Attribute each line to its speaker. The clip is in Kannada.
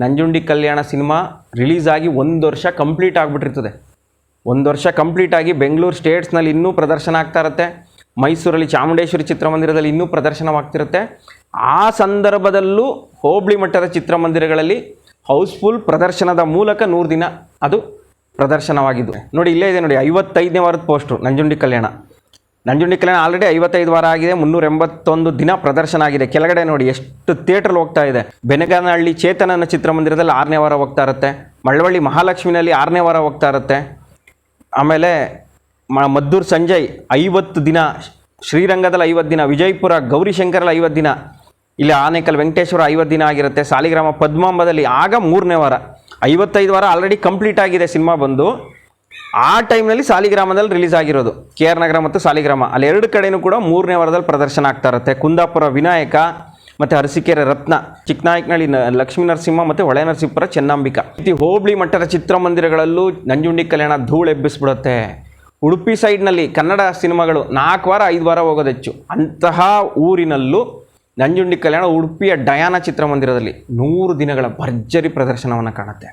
Speaker 1: ನಂಜುಂಡಿ ಕಲ್ಯಾಣ ಸಿನಿಮಾ ರಿಲೀಸ್ ಆಗಿ 1 ವರ್ಷ ಕಂಪ್ಲೀಟ್ ಆಗಿಬಿಟ್ಟಿರ್ತದೆ. 1 ವರ್ಷ ಕಂಪ್ಲೀಟ್ ಆಗಿ ಬೆಂಗಳೂರು ಸ್ಟೇಟ್ಸ್ನಲ್ಲಿ ಇನ್ನೂ ಪ್ರದರ್ಶನ ಆಗ್ತಾ ಇರುತ್ತೆ. ಮೈಸೂರಲ್ಲಿ ಚಾಮುಂಡೇಶ್ವರಿ ಚಿತ್ರಮಂದಿರದಲ್ಲಿ ಇನ್ನೂ ಪ್ರದರ್ಶನವಾಗ್ತಿರುತ್ತೆ. ಆ ಸಂದರ್ಭದಲ್ಲೂ ಹೋಬಳಿ ಮಟ್ಟದ ಚಿತ್ರಮಂದಿರಗಳಲ್ಲಿ ಹೌಸ್ಫುಲ್ ಪ್ರದರ್ಶನದ ಮೂಲಕ 100 ದಿನ ಅದು ಪ್ರದರ್ಶನವಾಗಿದ್ದು ನೋಡಿ. ಇಲ್ಲೇ ಇದೆ ನೋಡಿ, 55ನೇ ವಾರದ ಪೋಸ್ಟ್ರು ನಂಜುಂಡಿ ಕಲ್ಯಾಣ ಆಲ್ರೆಡಿ 55 ವಾರ ಆಗಿದೆ. 381 ದಿನ ಪ್ರದರ್ಶನ ಆಗಿದೆ. ಕೆಳಗಡೆ ನೋಡಿ ಎಷ್ಟು ಥಿಯೇಟ್ರಲ್ಲಿ ಹೋಗ್ತಾ ಇದೆ. ಬೆನಗನಹಳ್ಳಿ ಚೇತನನ ಚಿತ್ರಮಂದಿರದಲ್ಲಿ 6ನೇ ವಾರ ಹೋಗ್ತಾ ಇರುತ್ತೆ. ಮಳವಳ್ಳಿ ಮಹಾಲಕ್ಷ್ಮಿನಲ್ಲಿ 6ನೇ ವಾರ ಹೋಗ್ತಾ ಇರುತ್ತೆ. ಆಮೇಲೆ ಮದ್ದೂರು ಸಂಜಯ್ 50 ದಿನ, ಶ್ರೀರಂಗದಲ್ಲಿ 50 ದಿನ, ವಿಜಯಪುರ ಗೌರಿಶಂಕರಲ್ಲಿ 50 ದಿನ, ಇಲ್ಲಿ ಆನೇಕಲ್ ವೆಂಕಟೇಶ್ವರ 50 ದಿನ ಆಗಿರುತ್ತೆ. ಸಾಲಿಗ್ರಾಮ ಪದ್ಮಾಂಬದಲ್ಲಿ ಆಗ 3ನೇ ವಾರ. 55 ವಾರ ಆಲ್ರೆಡಿ ಕಂಪ್ಲೀಟ್ ಆಗಿದೆ ಸಿನಿಮಾ ಬಂದು. ಆ ಟೈಮ್ನಲ್ಲಿ ಸಾಲಿಗ್ರಾಮದಲ್ಲಿ ರಿಲೀಸ್ ಆಗಿರೋದು. KR ನಗರ ಮತ್ತು ಸಾಲಿಗ್ರಾಮ ಅಲ್ಲಿ 2 ಕಡೆಯೂ ಕೂಡ 3ನೇ ವಾರದಲ್ಲಿ ಪ್ರದರ್ಶನ ಆಗ್ತಾ ಇರುತ್ತೆ. ಕುಂದಾಪುರ ವಿನಾಯಕ ಮತ್ತು ಅರಸೀಕೆರೆ ರತ್ನ, ಚಿಕ್ಕನಾಯಕನಹಳ್ಳಿ ಲಕ್ಷ್ಮೀ ನರಸಿಂಹ ಮತ್ತು ಹೊಳೆ ನರಸೀಪುರ ಚೆನ್ನಂಬಿಕಾ. ಈ ಹೋಬಳಿ ಮಟ್ಟದ ಚಿತ್ರಮಂದಿರಗಳಲ್ಲೂ ನಂಜುಂಡಿ ಕಲ್ಯಾಣ ಧೂಳು ಎಬ್ಬಿಸ್ಬಿಡುತ್ತೆ. ಉಡುಪಿ ಸೈಡ್ನಲ್ಲಿ ಕನ್ನಡ ಸಿನಿಮಾಗಳು 4 ವಾರ 5 ವಾರ ಹೋಗೋದು ಹೆಚ್ಚು. ಅಂತಹ ಊರಿನಲ್ಲೂ ನಂಜುಂಡಿ ಕಲ್ಯಾಣ ಉಡುಪಿಯ ಡಯಾನ ಚಿತ್ರಮಂದಿರದಲ್ಲಿ 100 ದಿನಗಳ ಭರ್ಜರಿ ಪ್ರದರ್ಶನವನ್ನು ಕಾಣುತ್ತೆ.